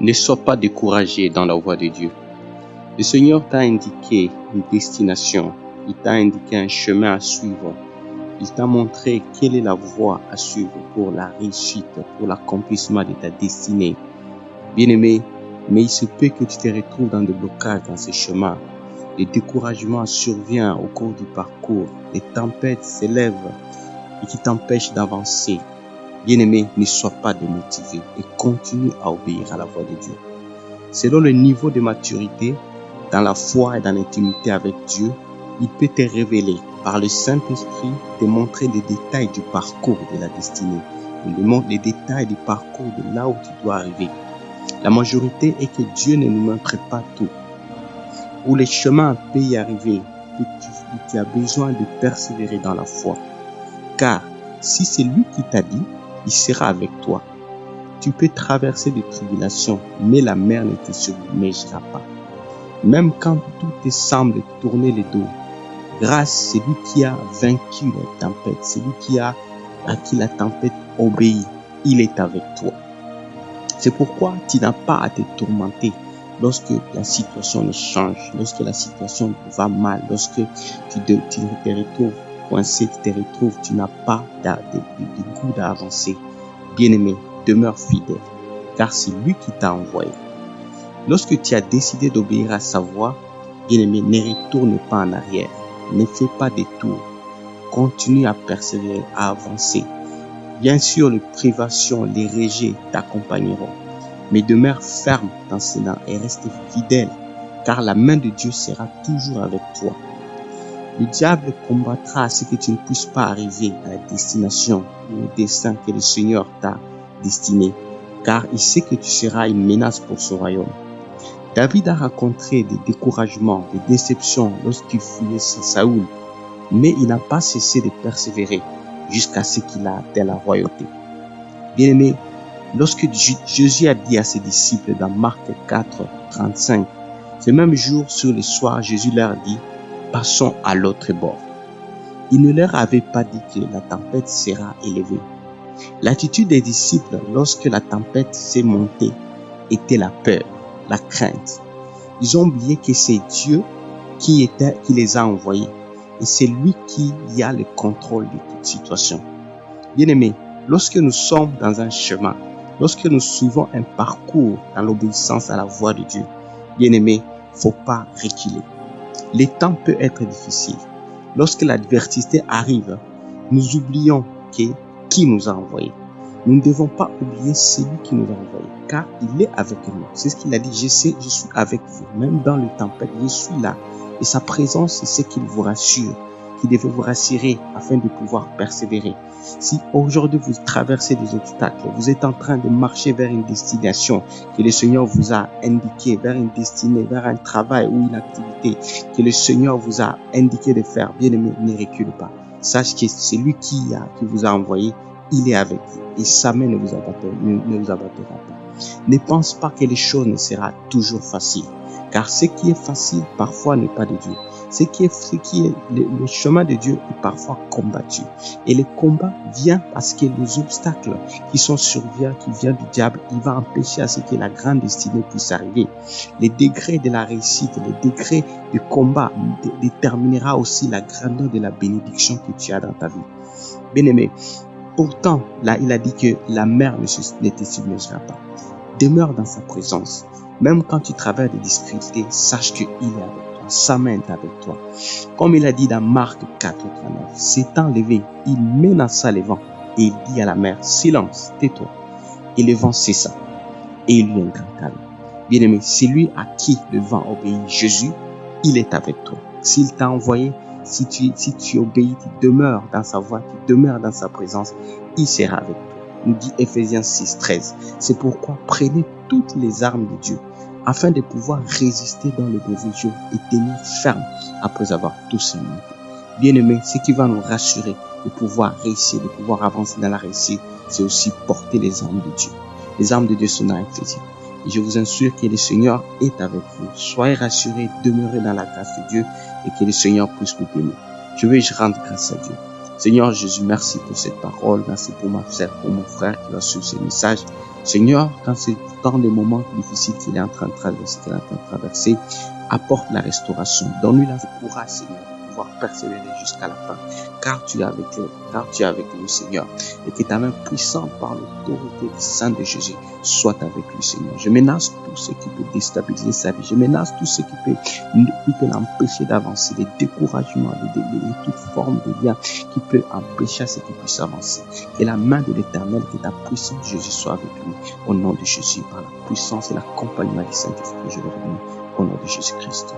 Ne sois pas découragé dans la voie de Dieu. Le Seigneur t'a indiqué une destination, il t'a indiqué un chemin à suivre, il t'a montré quelle est la voie à suivre pour la réussite, pour l'accomplissement de ta destinée. Bien-aimé, mais il se peut que tu te retrouves dans des blocages dans ce chemin. Les découragements surviennent au cours du parcours, les tempêtes s'élèvent et qui t'empêchent d'avancer. Bien-aimé, ne sois pas démotivé et continue à obéir à la voix de Dieu. Selon le niveau de maturité, dans la foi et dans l'intimité avec Dieu, il peut te révéler par le Saint-Esprit, te montrer les détails du parcours de la destinée. Il te montre les détails du parcours de là où tu dois arriver. La majorité est que Dieu ne nous montre pas tout. Où les chemins peuvent y arriver, tu as besoin de persévérer dans la foi. Car si c'est lui qui t'a dit, il sera avec toi. Tu peux traverser des tribulations, mais la mer ne te submergera pas. Même quand tout te semble tourner le dos, grâce à celui qui a vaincu la tempête, celui à qui la tempête obéit, il est avec toi. C'est pourquoi tu n'as pas à te tourmenter lorsque la situation change, lorsque la situation va mal, lorsque tu te retrouves coincé, tu n'as pas de goût d'avancer. Bien-aimé, demeure fidèle, car c'est lui qui t'a envoyé. Lorsque tu as décidé d'obéir à sa voix, bien-aimé, ne retourne pas en arrière, ne fais pas de tour, continue à persévérer, à avancer. Bien sûr, les privations, les rejets t'accompagneront, mais demeure ferme dans cela et reste fidèle, car la main de Dieu sera toujours avec toi. Le diable combattra à ce que tu ne puisses pas arriver à la destination ou au destin que le Seigneur t'a destiné, car il sait que tu seras une menace pour son royaume. David a rencontré des découragements, des déceptions lorsqu'il fuyait Saoul, mais il n'a pas cessé de persévérer jusqu'à ce qu'il a atteint la royauté. Bien-aimé, lorsque Jésus a dit à ses disciples dans Marc 4, 35, ce même jour sur le soir, Jésus leur dit, passons à l'autre bord. Il ne leur avait pas dit que la tempête sera élevée. L'attitude des disciples lorsque la tempête s'est montée était la peur, la crainte. Ils ont oublié que c'est Dieu qui les a envoyés et c'est lui qui a le contrôle de toute situation. Bien-aimés, lorsque nous sommes dans un chemin, lorsque nous suivons un parcours dans l'obéissance à la voix de Dieu, bien-aimés, faut pas reculer. Les temps peuvent être difficiles. Lorsque l'adversité arrive, nous oublions qui nous a envoyés. Nous ne devons pas oublier celui qui nous a envoyés, car il est avec nous. C'est ce qu'il a dit, je suis avec vous. Même dans le tempête, je suis là. Et sa présence, c'est ce qu'il vous rassure, qui devait vous rassurer afin de pouvoir persévérer. Si aujourd'hui vous traversez des obstacles, vous êtes en train de marcher vers une destination que le Seigneur vous a indiqué, vers une destinée, vers un travail ou une activité que le Seigneur vous a indiqué de faire, bien aimé, ne recule pas. Sache que c'est lui qui vous a envoyé, il est avec vous et sa main ne vous abattera pas. Ne pense pas que les choses ne seront toujours faciles, car ce qui est facile parfois n'est pas de Dieu. Le chemin de Dieu est parfois combattu. Et le combat vient parce que les obstacles qui viennent du diable, il va empêcher à ce que la grande destinée puisse arriver. Les degrés de la réussite, les degrés du combat déterminera aussi la grandeur de la bénédiction que tu as dans ta vie. Bien-aimé, pourtant, là, il a dit que la mer ne te submergera pas. Demeure dans sa présence. Même quand tu traverses des difficultés, sache qu'il est avec toi. Sa main est avec toi. Comme il a dit dans Marc 4, 39, s'étant levé, il menaça le vent et il dit à la mer, silence, tais-toi. Et le vent cessa et il y eut un grand calme. Bien-aimé, c'est lui à qui le vent obéit, Jésus, il est avec toi. S'il t'a envoyé, si tu obéis, tu demeures dans sa voix, tu demeures dans sa présence, il sera avec toi. Nous dit Ephésiens 6, 13. C'est pourquoi prenez toutes les armes de Dieu afin de pouvoir résister dans le mauvais jour et tenir ferme après avoir tout surmonté. Bien-aimé, ce qui va nous rassurer de pouvoir réussir, de pouvoir avancer dans la réussite, c'est aussi porter les armes de Dieu. Les armes de Dieu sont invisibles. Et je vous assure que le Seigneur est avec vous. Soyez rassurés, demeurez dans la grâce de Dieu et que le Seigneur puisse vous bénir. Je vais rendre grâce à Dieu. Seigneur Jésus, merci pour cette parole. Merci pour ma sœur, pour mon frère qui va suivre ce message. Seigneur, quand c'est dans les moments difficiles qu'il est en train de traverser, apporte la restauration. Donne-lui la courage, Seigneur, de pouvoir persévérer jusqu'à la fin. Car tu es avec lui, Seigneur. Et que ta main puissante par l'autorité du sang de Jésus soit avec lui, Seigneur. Je menace tout ce qui peut déstabiliser sa vie. Je menace tout ce qui peut l'empêcher d'avancer, les découragements, toute forme de lien qui peut empêcher ce qu'il puisse avancer. Que la main de l'Éternel, que ta puissance, Jésus, soit avec lui. Au nom de Jésus, par la puissance et l'accompagnement du Saint-Esprit, je le remets. Au nom de Jésus-Christ.